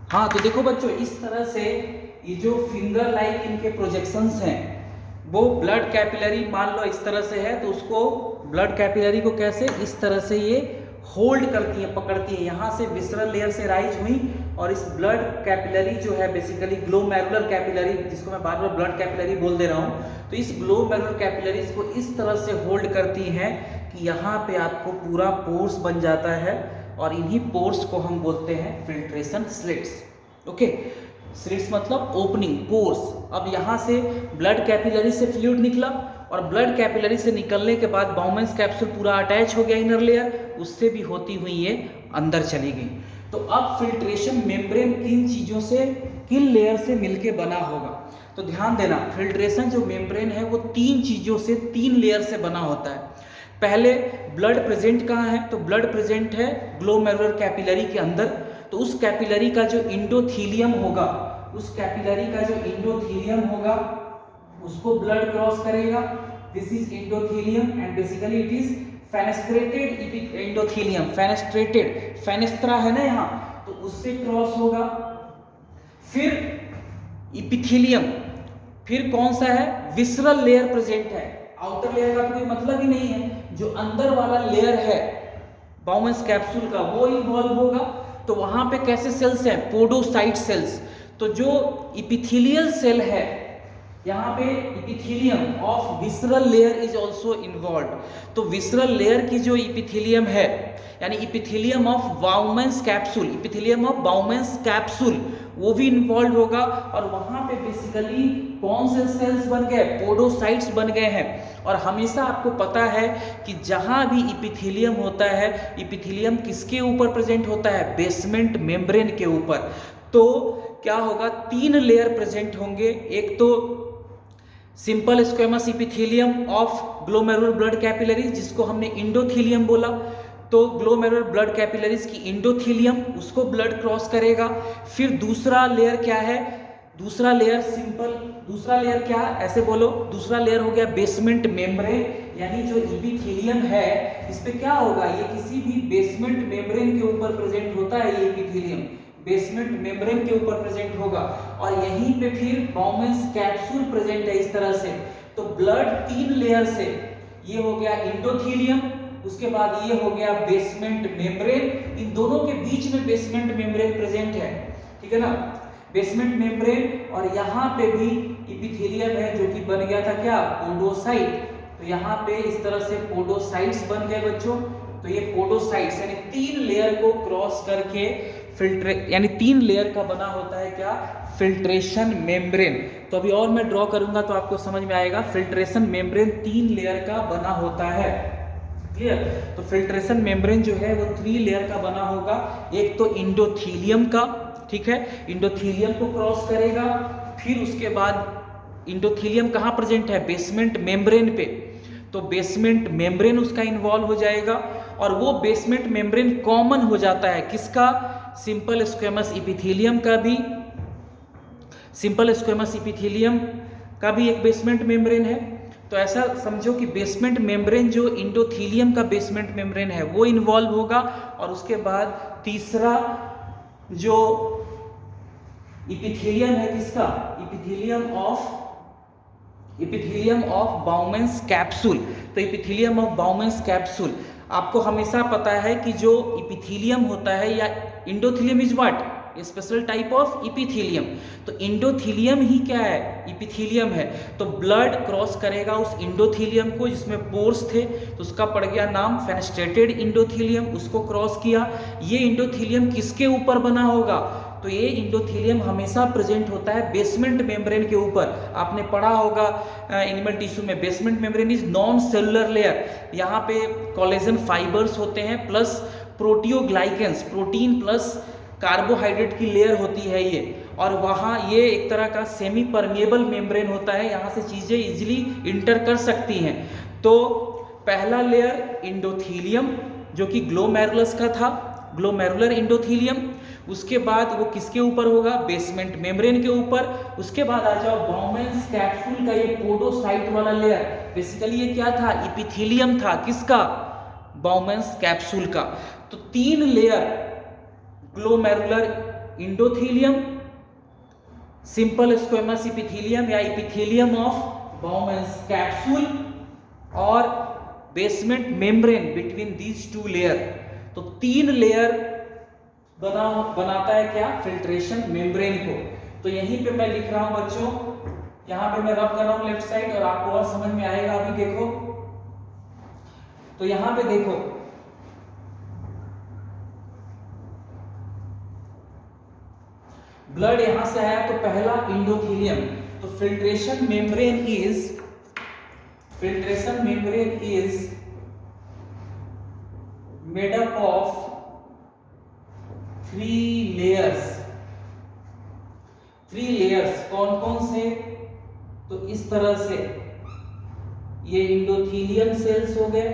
हाँ तो देखो बच्चों, इस तरह से ये जो फिंगर लाइक इनके प्रोजेक्शंस हैं वो ब्लड कैपिलरी मान लो इस तरह से है, तो उसको ब्लड कैपिलरी को कैसे इस तरह से ये होल्ड करती है, पकड़ती है। यहाँ से विसरल लेयर से राइज हुई और इस ब्लड कैपिलरी जो है बेसिकली ग्लोमेरुलर कैपिलरी, जिसको मैं बार बार ब्लड कैपिलरी बोल दे रहा हूँ, तो इस ग्लोमेरुलर कैपिलरीज को इस तरह से होल्ड करती हैं कि यहाँ पे आपको पूरा पोर्स बन जाता है और इन्हीं पोर्स को हम बोलते हैं फिल्ट्रेशन स्लिट्स। ओके, स्लिट्स मतलब ओपनिंग, पोर्स। अब यहाँ से ब्लड कैपिलरी से फ्लूइड निकला और ब्लड कैपिलरी से निकलने के बाद बाउमेंस कैप्सूल पूरा अटैच हो गया इनर लेयर, उससे भी होती हुई ये अंदर चली गई। तो अब फिल्ट्रेशन मेम्ब्रेन किन चीज़ों से, किन लेयर से मिलके बना होगा? तो ध्यान देना, फिल्ट्रेशन जो मेम्ब्रेन है वो तीन चीज़ों से, तीन लेयर से बना होता है। पहले ब्लड प्रेजेंट कहाँ है? तो ब्लड प्रेजेंट है ग्लोमेरुलर कैपिलरी के अंदर। तो उस कैपिलरी का जो इंडोथीलियम होगा, उस कैपिलरी का जो इंडोथीलियम होगा उसको ब्लड क्रॉस करेगा। This is endothelium and basically it is fenestrated endothelium. Fenestrated, fenestra है ना यहाँ, तो उससे क्रॉस होगा। फिर इपिथीलियम, फिर कौन सा है? विसरल लेयर प्रेजेंट है। आउटर लेयर का तो कोई मतलब ही नहीं है, जो अंदर वाला लेयर है बाउमेंस कैप्सूल का वो इन्वॉल्व होगा। तो वहां पे कैसे सेल्स हैं? Podocyte cells. तो जो इपिथेलियल सेल है यहाँ पे, epithelium of visceral layer is also involve. तो विसरल लेयर की जो इपिथेलियम है, यानी epithelium of Bowman's capsule, epithelium of Bowman's capsule, वो भी इन्वॉल्व होगा। और वहां पे बेसिकली कौन से सेल्स बन गए? पोडोसाइट्स बन गए हैं। और हमेशा आपको पता है कि जहां भी इपिथेलियम होता है, इपिथेलियम किसके ऊपर प्रेजेंट होता है? बेसमेंट मेम्ब्रेन के ऊपर। तो क्या होगा? तीन लेयर प्रेजेंट होंगे। एक तो simple squamous epithelium of glomerular blood capillaries, जिसको हमने इंडोथीलियम बोला। तो ग्लोमेरुलर ब्लड कैपिलरीज की इंडोथीलियम उसको ब्लड क्रॉस करेगा। फिर दूसरा लेयर क्या है? दूसरा लेयर सिंपल, दूसरा लेयर क्या? ऐसे बोलो, दूसरा लेयर हो गया बेसमेंट मेम्ब्रेन, यानी जो इपिथेलियम है इस पे क्या होगा? ये किसी भी बेसमेंट मेम्ब्रेन के ऊपर प्रेजेंट होता है। ये इपिथेलियम बेसमेंट मेम्ब्रेन के ऊपर प्रेजेंट होगा और यहीं पे फिर बाउमेंस कैप्सूल प्रेजेंट है इस तरह से। तो ब्लड तीन लेयर से, ये हो गया इंडोथीलियम, उसके बाद ये हो गया बेसमेंट मेम्ब्रेन। इन दोनों के बीच में बेसमेंट मेम्ब्रेन प्रेजेंट है, ठीक है ना? बेसमेंट मेम्ब्रेन और यहाँ पे भी इपिथेलियम है जो कि बन गया था क्या? पोडोसाइट। तो यहाँ पे इस तरह से पोडोसाइट्स बन गए बच्चों। तो ये पोडोसाइट्स यानी तीन लेयर को क्रॉस करके यानी तीन लेयर का बना होता है क्या? Filtration membrane. तो अभी और मैं ड्रॉ करूंगा तो आपको समझ में आएगा। फिल्ट्रेशन मेम्ब्रेन तीन लेयर का बना होता है, क्लियर? तो फिल्ट्रेशन मेम्ब्रेन जो है वो थ्री लेयर का बना होगा। एक तो इंडोथीलियम का, ठीक है, इंडोथीलियम को क्रॉस करेगा। फिर उसके बाद इंडोथीलियम कहाँ प्रेजेंट है? बेसमेंट मेम्ब्रेन पे। तो बेसमेंट मेम्ब्रेन उसका इन्वॉल्व हो जाएगा और वो बेसमेंट मेम्ब्रेन कॉमन हो जाता है किसका? सिंपल स्क्वेमस इपिथेलियम का भी, सिंपल स्क्वेमस इपिथेलियम का भी एक बेसमेंट मेम्ब्रेन है। तो ऐसा समझो कि बेसमेंट मेम्ब्रेन जो इंडोथीलियम का बेसमेंट मेम्ब्रेन है वो इन्वॉल्व होगा। और उसके बाद तीसरा जो इपिथेलियम है किसका? Epithelium of Bowman's capsule. तो इपिथेलियम ऑफ बाउमेंस कैप्सूल, आपको हमेशा पता है कि जो इपिथेलियम होता है या endothelium is what? Special type of epithelium. तो इंडोथीलियम ही क्या है? इपिथेलियम है। तो ब्लड क्रॉस करेगा उस इंडोथीलियम को जिसमें पोर्स थे, तो उसका पड़ गया नाम फेनेस्ट्रेटेड इंडोथीलियम, उसको क्रॉस किया। ये इंडोथीलियम किसके ऊपर बना होगा? तो ये इंडोथीलियम हमेशा प्रेजेंट होता है बेसमेंट मेम्ब्रेन के ऊपर। आपने पढ़ा होगा एनिमल टिश्यू में, basement membrane is non cellular layer. यहाँ पे कोलेजन फाइबर्स होते हैं प्लस प्रोटियोग्लाइकेंस, प्रोटीन प्लस कार्बोहाइड्रेट की लेयर होती है ये। और वहाँ ये एक तरह का सेमी परमिएबल मेम्ब्रेन होता है, यहाँ से चीज़ें इजीली इंटर कर सकती हैं। तो पहला लेयर इंडोथीलियम जो कि ग्लोमेरुलस का था, ग्लोमेरुलर इंडोथीलियम। उसके बाद वो किसके ऊपर होगा? बेसमेंट मेम्ब्रेन के ऊपर। उसके बाद आ जाओ बाउमेंस कैप्सूल का ये पोडोसाइट वाला लेयर। बेसिकली ये क्या था? इपिथेलियम था। किसका? बाउमेंस कैप्सूल का। तो तीन layer glomerular endothelium, simple squamous epithelium या इपिथीलियम ऑफ बाउमेंस कैप्सूल, और basement membrane between these two layer. तो 3 लेयर बनाता है क्या, फिल्ट्रेशन मेम्ब्रेन को। तो यहीं पे मैं लिख रहा हूं बच्चों, यहां पे मैं रब कर रहा हूं लेफ्ट साइड, और आपको और समझ में आएगा। अभी देखो, तो यहां पे देखो, ब्लड यहां से आया तो पहला इंडोथीलियम। तो filtration membrane is made up of 3 layers. 3 layers कौन कौन से, तो इस तरह से ये इंडोथीलियम सेल्स हो गए,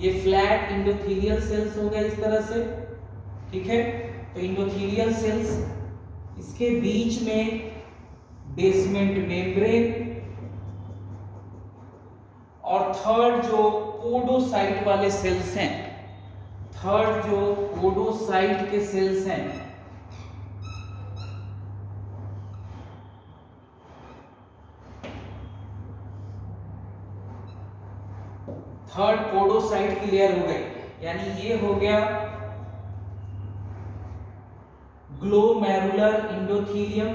ये फ्लैट इंडोथीलियल सेल्स हो गए इस तरह से, ठीक है। तो इंडोथीलियल सेल्स, इसके बीच में बेसमेंट मेम्ब्रेन, और थर्ड जो पोडोसाइट वाले सेल्स हैं, थर्ड जो पोडोसाइट के सेल्स हैं, थर्ड पोडोसाइट की लेयर हो गई। यानी ये हो गया ग्लोमेरुलर इंडोथीलियम,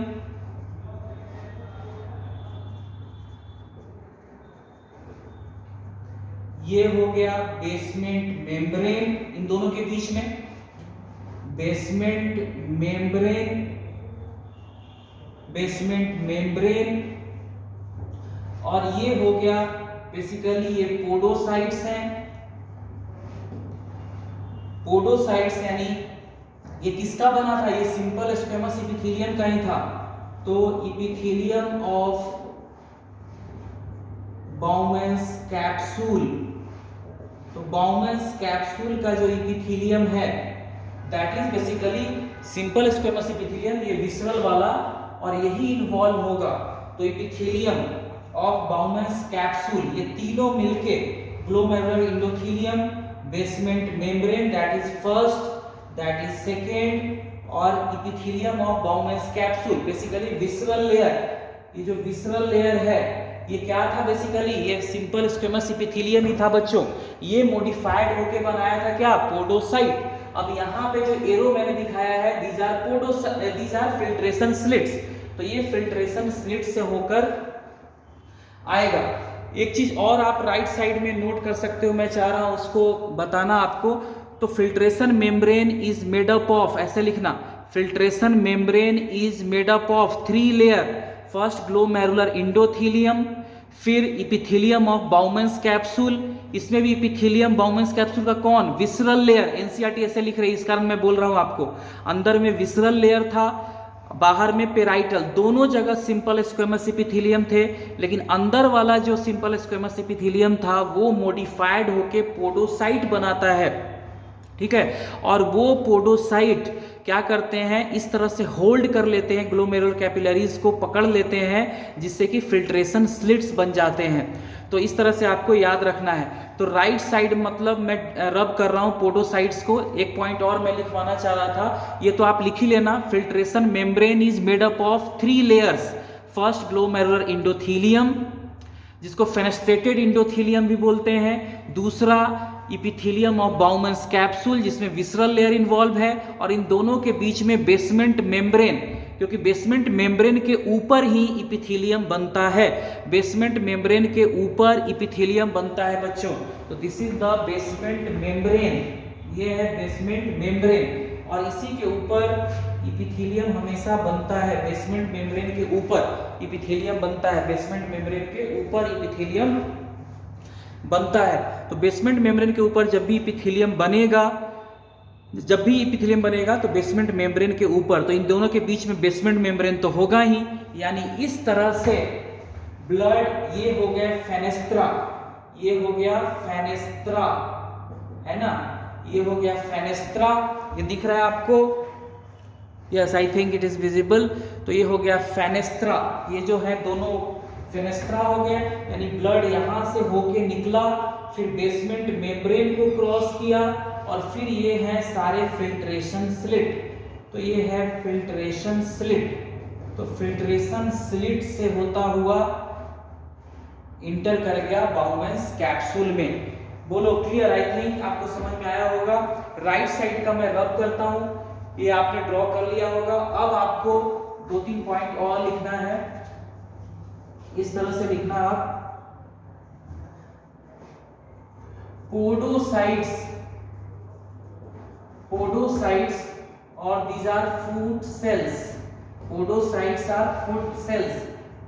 ये हो गया बेसमेंट मेम्ब्रेन, इन दोनों के बीच में बेसमेंट मेम्ब्रेन, और ये हो गया बेसिकली ये पोडोसाइट्स हैं। पोडोसाइट्स यानी ये किसका बना था, ये सिंपल स्क्वेमस इपिथेलियम का ही था। तो इपिथेलियम ऑफ बाउमेंस कैप्सूल, तो बाउमेंस कैप्सूल का जो इपिथेलियम है that is basically simple squamous epithelium, ये विसरल वाला, और यही इन्वॉल्व होगा। तो इपिथेलियम ऑफ बाउमेंस कैप्सूल, ये तीनों मिलके glomerular endothelium, basement membrane that is first, that is second, और epithelium of Bowman's capsule basically visceral layer. ये जो विसरल लेयर है ये क्या था बेसिकली, ये सिंपल स्क्वेमस इपिथेलियम ही था बच्चों। ये मॉडिफाइड होके बनाया था क्या, पोडोसाइट। अब यहाँ पे जो एरो मैंने दिखाया है दीज आर फिल्ट्रेशन स्लिट्स, तो ये फिल्ट्रेशन स्लिट से होकर आएगा। एक चीज और आप राइट साइड में नोट कर सकते हो, मैं चाह रहा हूं उसको बताना आपको। तो filtration membrane is made up of, ऐसे लिखना, filtration membrane is made up of 3 layer, first glomerular endothelium, फिर इपिथेलियम ऑफ बाउमेंस कैप्सूल, इसमें भी इपिथेलियम बाउमेंस कैप्सूल का कौन, विसरल लेयर। एनसीईआरटी ऐसे लिख रही है, इस कारण मैं बोल रहा हूं आपको। अंदर में विसरल लेयर था, बाहर में पेराइटल, दोनों जगह सिंपल स्क्वेमस इपिथेलियम थे, लेकिन अंदर वाला जो सिंपल स्क्वेमस इपिथेलियम था वो मॉडिफाइड होके पोडोसाइट बनाता है, ठीक है। और वो पोडोसाइट क्या करते हैं, इस तरह से होल्ड कर लेते हैं, ग्लोमेरुलर कैपिलरीज को पकड़ लेते हैं, जिससे कि फिल्ट्रेशन स्लिट्स बन जाते हैं। तो इस तरह से आपको याद रखना है। तो राइट साइड मतलब मैं रब कर रहा हूं पोडोसाइट्स को। एक पॉइंट और मैं लिखवाना चाह रहा था, ये तो आप लिख ही लेना, filtration membrane is made up of 3 layers, first glomerular endothelium जिसको फेनेस्ट्रेटेड इंडोथीलियम भी बोलते हैं, दूसरा इपिथेलियम ऑफ बाउमेंस कैप्सूल जिसमें विसरल लेयर इन्वॉल्व है, और इन दोनों के बीच में बेसमेंट मेम्ब्रेन, क्योंकि बेसमेंट मेम्ब्रेन के ऊपर ही इपिथेलियम बनता है, बेसमेंट मेम्ब्रेन के ऊपर इपिथेलियम बनता है बच्चों। तो this is the basement membrane, ये है बेसमेंट मेम्ब्रेन, और इसी के ऊपर इपिथेलियम हमेशा बनता है, बेसमेंट मेम्ब्रेन के ऊपर इपिथेलियम बनता है, बेसमेंट मेम्ब्रेन के ऊपर इपिथेलियम बनता है। तो बेसमेंट मेम्ब्रेन के ऊपर जब भी इपिथेलियम बनेगा तो बेसमेंट मेम्ब्रेन के ऊपर, तो इन दोनों के बीच में बेसमेंट मेम्ब्रेन तो होगा ही। यानी इस तरह से ब्लड, ये हो गया फेनेस्ट्रा, ये हो गया फेनेस्ट्रा, है ना, ये हो गया फेनेस्ट्रा, ये दिख रहा है आपको, yes I think it is visible. तो ये हो गया फेनेस्ट्रा, ये जो है दोनों फेनेस्ट्रा हो गया, यानी ब्लड यहाँ से होके निकला, फिर बेसमेंट मेम्ब्रेन को क्रॉस किया, और फिर ये है सारे फिल्ट्रेशन स्लिट। तो ये है फिल्ट्रेशन स्लिट। तो फिल्ट्रेशन स्लिट से होता हुआ इंटर कर गया बाउमेंस कैप्सूल में। बोलो क्लियर? आई थिंक आपको समझ में आया होगा। राइट साइड का मैं रब करता हूं, ये आपने ड्रॉ कर लिया होगा। अब आपको 2-3 पॉइंट और लिखना है, इस तरह से लिखना आप, podocytes और these are food cells. Podocytes are food cells.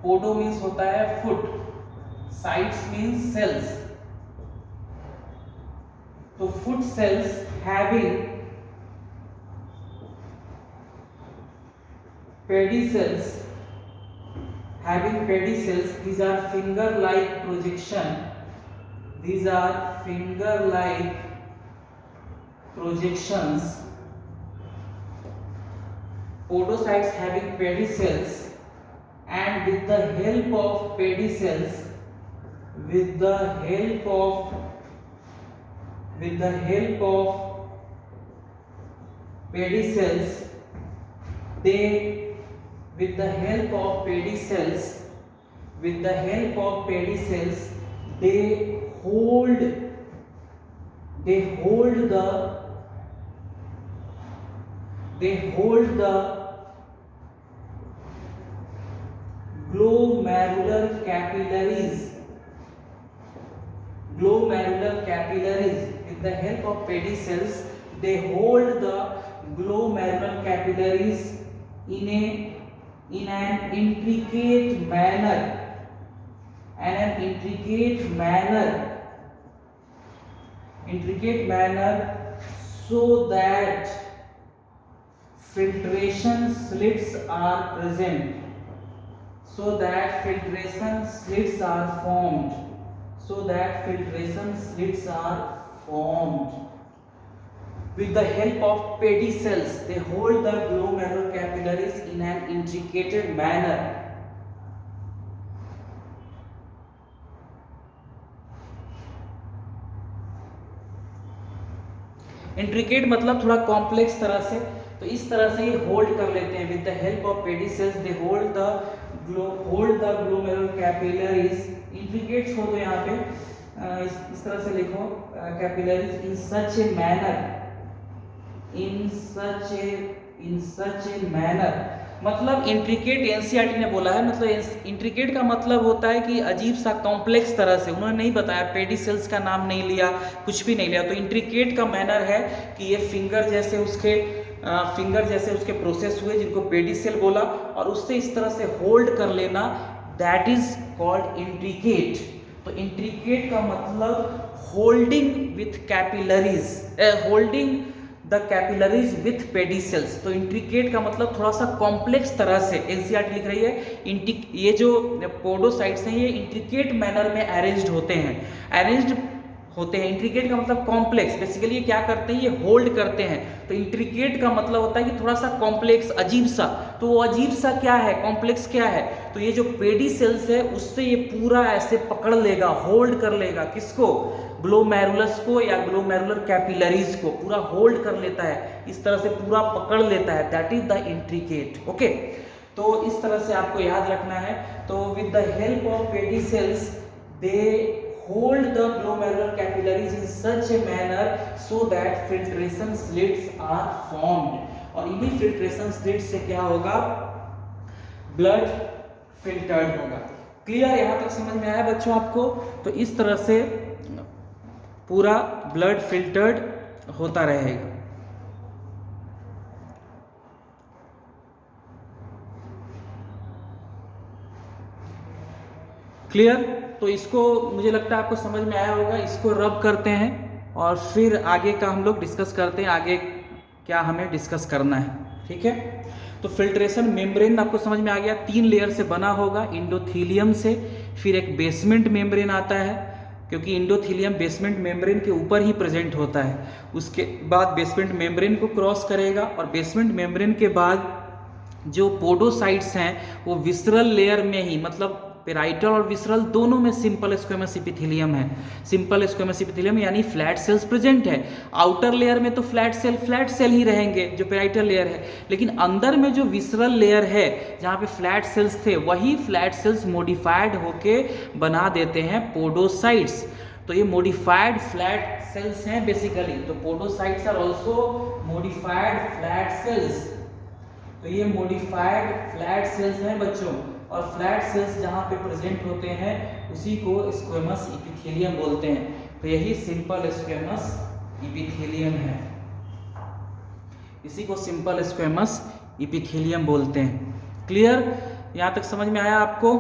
Podo means होता है food, cytes means cells. तो food cells having pedicels, these are finger-like projection. These are finger-like projections. Podocytes having pedicels, and with the help of pedicels, they hold the glomerular capillaries. With the help of pedicels, they hold the glomerular capillaries in an intricate manner, so that filtration slits are present, formed. With the help of pedicels, they hold the glomerular capillaries in an intricate manner. Intricate मतलब थोड़ा complex तरह से, तो इस तरह से ये hold कर लेते हैं। With the help of pedicels they hold the glomerular capillaries. Intricates हो तो यहाँ पे इस तरह से लिखो, capillaries in such a manner, मतलब इंट्रिकेट एनसीईआरटी ने बोला है, मतलब इंट्रिकेट का मतलब होता है कि अजीब सा कॉम्प्लेक्स तरह से। उन्होंने नहीं बताया, पेडिसेल्स का नाम नहीं लिया, कुछ भी नहीं लिया। तो इंट्रिकेट का मैनर है कि ये फिंगर जैसे उसके प्रोसेस हुए, जिनको पेडिसेल बोला, और उससे इस तरह से होल्ड कर लेना, दैट इज कॉल्ड इंट्रिकेट। तो इंट्रिकेट का मतलब holding with capillaries, holding the capillaries with pedicels. तो इंट्रिकेट का मतलब थोड़ा सा कॉम्प्लेक्स तरह से, एनसीईआरटी लिख रही है, ये जो पोडोसाइट्स हैं ये इंट्रिकेट मैनर में अरेंज्ड होते हैं। इंट्रिकेट का मतलब कॉम्प्लेक्स, बेसिकली ये क्या करते हैं, ये होल्ड करते हैं। तो इंट्रिकेट का मतलब होता है कि थोड़ा सा कॉम्प्लेक्स, अजीब सा। तो वो अजीब सा क्या है, कॉम्प्लेक्स क्या है, तो ये जो पेडिसेल्स है उससे ये पूरा ऐसे पकड़ लेगा, होल्ड कर लेगा, किसको, ग्लोमेरुलस को या ग्लोमेरुलर कैपिलरीज को पूरा होल्ड कर लेता है, इस तरह से पूरा पकड़ लेता है, that is the intricate. Okay, तो इस तरह से आपको याद रखना है। तो with the help of pedicels they hold the glomerular capillaries in such a manner so that filtration slits are formed, और इन्हीं filtration slits से क्या होगा, ब्लड फिल्टर्ड होगा। क्लियर? यहां तक समझ में आया बच्चों आपको? तो इस तरह से पूरा ब्लड फिल्टर्ड होता रहेगा। क्लियर? तो इसको मुझे लगता है आपको समझ में आया होगा। इसको रब करते हैं और फिर आगे का हम लोग डिस्कस करते हैं, आगे क्या हमें डिस्कस करना है। ठीक है, तो फिल्ट्रेशन मेम्ब्रेन आपको समझ में आ गया, 3 लेयर से बना होगा, इंडोथीलियम से, फिर एक बेसमेंट मेम्ब्रेन आता है, क्योंकि इंडोथीलियम बेसमेंट मेम्ब्रेन के ऊपर ही प्रेजेंट होता है। उसके बाद बेसमेंट मेम्ब्रेन को क्रॉस करेगा, और बेसमेंट मेम्ब्रेन के बाद जो पोडोसाइट्स हैं वो विसरल लेयर में ही, मतलब पेराइटल और विसरल दोनों में सिंपल स्क्वेमस इपिथेलियम है। सिंपल स्क्वेमस इपिथेलियम यानी फ्लैट सेल्स प्रेजेंट है। आउटर लेयर में तो फ्लैट सेल ही रहेंगे जो पेराइटल लेयर है, लेकिन अंदर में जो विसरल लेयर है जहाँ पे फ्लैट सेल्स थे, वही फ्लैट सेल्स मॉडिफाइड होके बना देते हैं पोडोसाइट्स। तो ये मॉडिफाइड फ्लैट सेल्स हैं बेसिकली। तो podocytes are also modified flat cells. तो ये मॉडिफाइड फ्लैट सेल्स हैं बच्चों, और फ्लैट सेल्स जहाँ पे प्रेजेंट होते हैं उसी को स्क्वेमस इपिथेलियम बोलते हैं। तो यही सिंपल स्क्वेमस इपिथेलियम है, इसी को सिंपल स्क्वेमस इपिथेलियम बोलते हैं। क्लियर? यहाँ तक समझ में आया आपको?